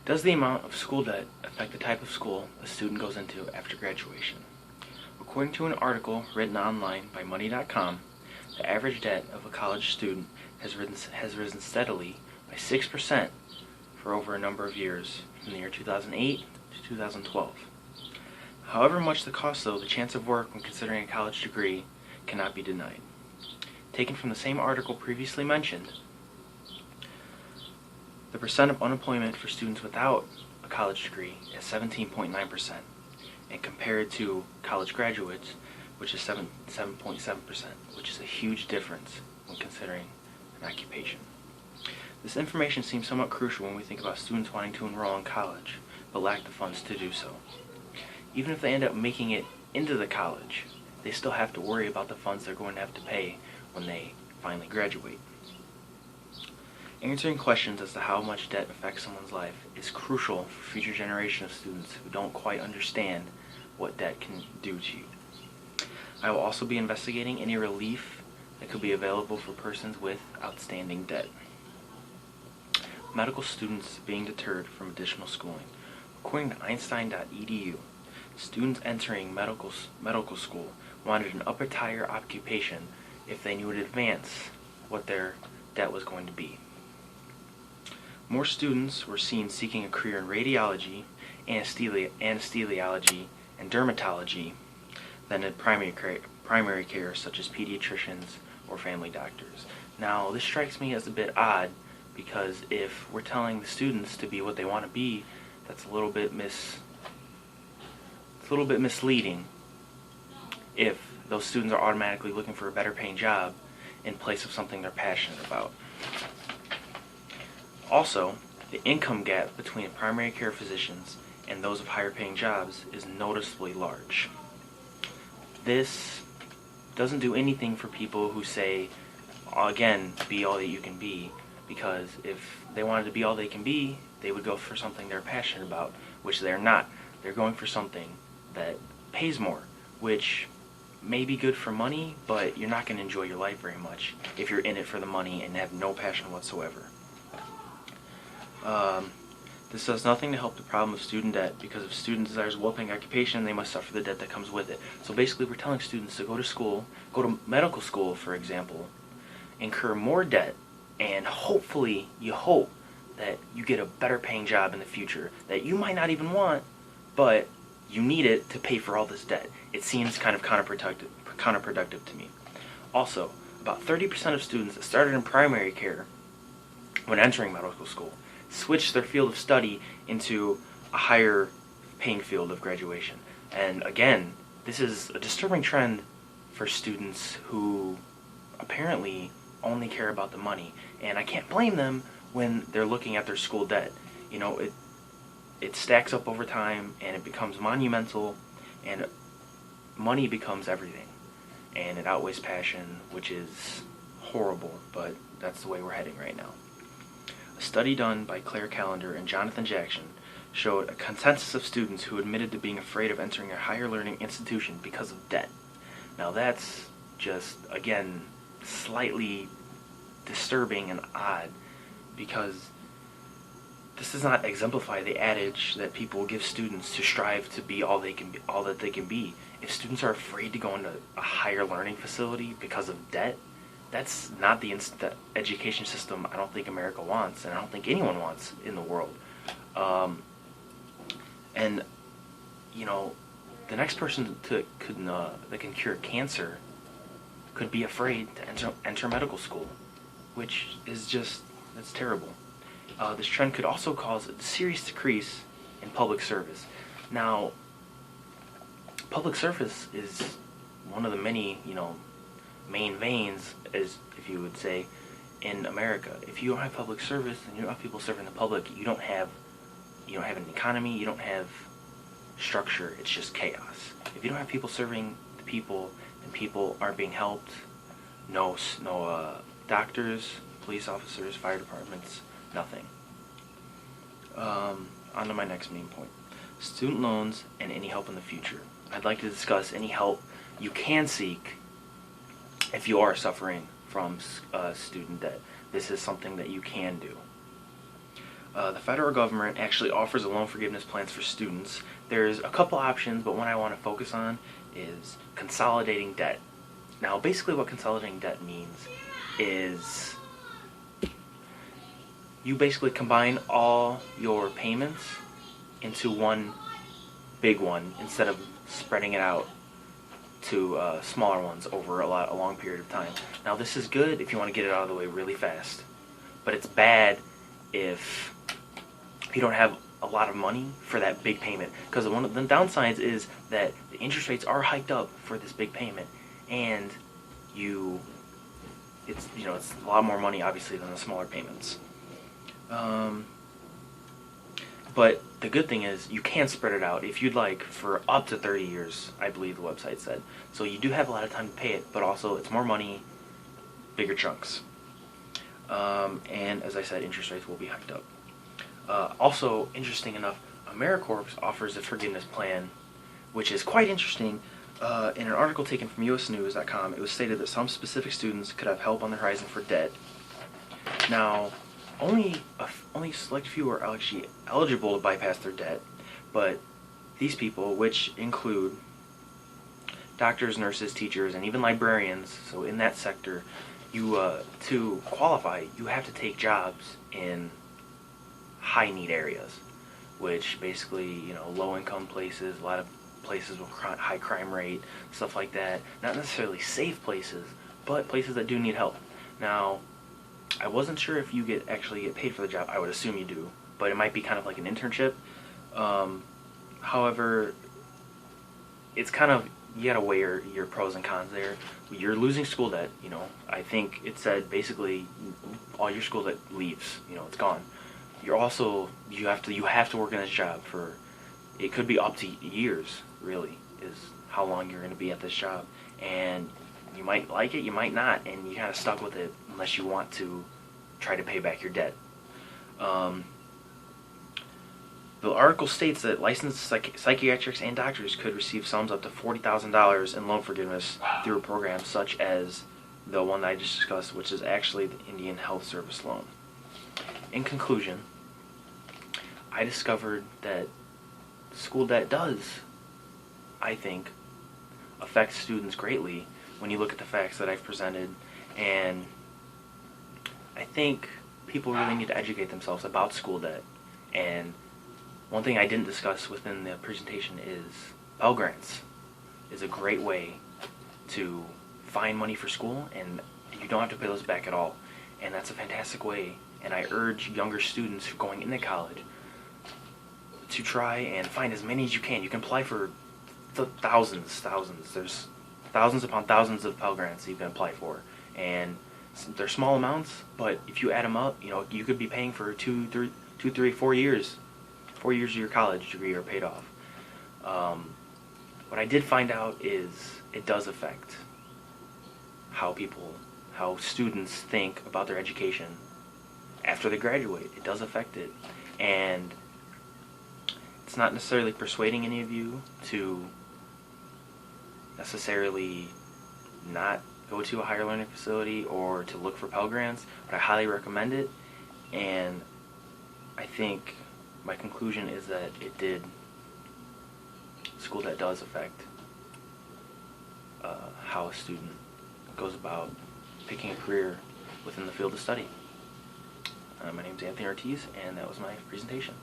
Does the amount of school debt affect the type of school a student goes into after graduation? According to an article written online by Money.com, the average debt of a college student has risen steadily by 6% for over a number of years, from the year 2008 to 2012. However much the cost, though, the chance of work when considering a college degree cannot be denied. Taken from the same article previously mentioned, the percent of unemployment for students without a college degree is 17.9%, and compared to college graduates, which is 7.7%, which is a huge difference when considering an occupation. This information seems somewhat crucial when we think about students wanting to enroll in college, but lack the funds to do so. Even if they end up making it into the college, they still have to worry about the funds they're going to have to pay when they finally graduate. Answering questions as to how much debt affects someone's life is crucial for future generations of students who don't quite understand what debt can do to you. I will also be investigating any relief that could be available for persons with outstanding debt. Medical students being deterred from additional schooling. According to Einstein.edu, students entering medical school wanted an upper tier occupation if they knew in advance what their debt was going to be. More students were seen seeking a career in radiology, anesthesiology, and dermatology than in primary care such as pediatricians or family doctors. Now, this strikes me as a bit odd, because if we're telling the students to be what they want to be, that's a little bit misleading if those students are automatically looking for a better paying job in place of something they're passionate about. Also, the income gap between primary care physicians and those of higher paying jobs is noticeably large. This doesn't do anything for people who say, again, be all that you can be, because if they wanted to be all they can be, they would go for something they're passionate about, which they're not. They're going for something that pays more, which may be good for money, but you're not going to enjoy your life very much if you're in it for the money and have no passion whatsoever. This does nothing to help the problem of student debt, because if a student desires a well-paying occupation, they must suffer the debt that comes with it. So basically, we're telling students to go to school, go to medical school, for example, incur more debt, and hopefully, you hope that you get a better paying job in the future that you might not even want, but you need it to pay for all this debt. It seems kind of counterproductive to me. Also, about 30% of students that started in primary care when entering medical school switch their field of study into a higher paying field of graduation. And again, this is a disturbing trend for students who apparently only care about the money. And I can't blame them when they're looking at their school debt. You know, it stacks up over time and it becomes monumental, and money becomes everything. And it outweighs passion, which is horrible, but that's the way we're heading right now. A study done by Claire Callender and Jonathan Jackson showed a consensus of students who admitted to being afraid of entering a higher learning institution because of debt. Now that's just, again, slightly disturbing and odd, because this does not exemplify the adage that people give students to strive to be all that they can be. If students are afraid to go into a higher learning facility because of debt, that's not the education system I don't think America wants, and I don't think anyone wants in the world. And you know, the next person that can cure cancer could be afraid to enter medical school, which is that's terrible. This trend could also cause a serious decrease in public service. Now, public service is one of the many, main veins, as if you would say, in America. If you don't have public service and you don't have people serving the public, you don't have an economy, you don't have structure. It's just chaos. If you don't have people serving the people, then people aren't being helped. No doctors, police officers, fire departments, nothing. On to my next main point: student loans and any help in the future. I'd like to discuss any help you can seek if you are suffering from student debt. This is something that you can do. The federal government actually offers a loan forgiveness plans for students. There's a couple options, but one I want to focus on is consolidating debt. Now, basically what consolidating debt means is you basically combine all your payments into one big one instead of spreading it out to smaller ones over a long period of time. Now, this is good if you want to get it out of the way really fast, but it's bad if you don't have a lot of money for that big payment, because one of the downsides is that the interest rates are hiked up for this big payment, and it's a lot more money obviously than the smaller payments. But the good thing is you can spread it out if you'd like for up to 30 years, I believe the website said. So you do have a lot of time to pay it, but also it's more money, bigger chunks. And as I said, interest rates will be hiked up. Also, interesting enough, AmeriCorps offers a forgiveness plan, which is quite interesting. In an article taken from usnews.com, it was stated that some specific students could have help on the horizon for debt. Now, only select few are actually eligible to bypass their debt, but these people, which include doctors, nurses, teachers, and even librarians, so in that sector, to qualify, you have to take jobs in high need areas, which basically, low income places, a lot of places with high crime rate, stuff like that. Not necessarily safe places, but places that do need help. Now, I wasn't sure if you actually get paid for the job. I would assume you do, but it might be kind of like an internship. However, it's kind of, you gotta weigh your pros and cons there. You're losing school debt. I think it said basically all your school debt leaves. It's gone. You're also, you have to work in this job for, it could be up to years, really, is how long you're going to be at this job. And you might like it, you might not, and you're kind of stuck with it unless you want to try to pay back your debt. The article states that licensed psychiatrists and doctors could receive sums up to $40,000 in loan forgiveness through a program such as the one that I just discussed, which is actually the Indian Health Service loan. In conclusion, I discovered that school debt does, I think, affect students greatly when you look at the facts that I've presented, and I think people really need to educate themselves about school debt. And one thing I didn't discuss within the presentation is Pell Grants is a great way to find money for school, and you don't have to pay those back at all. And that's a fantastic way, and I urge younger students who are going into college to try and find as many as you can. You can apply for thousands. There's thousands upon thousands of Pell Grants that you can apply for, and they're small amounts, but if you add them up, you could be paying for 2, 3, 4 years. 4 years of your college degree are paid off. What I did find out is it does affect how students think about their education after they graduate. It does affect it, and it's not necessarily persuading any of you to necessarily not go to a higher learning facility or to look for Pell Grants, but I highly recommend it. And I think my conclusion is that school debt does affect how a student goes about picking a career within the field of study. My name is Anthony Ortiz, and that was my presentation.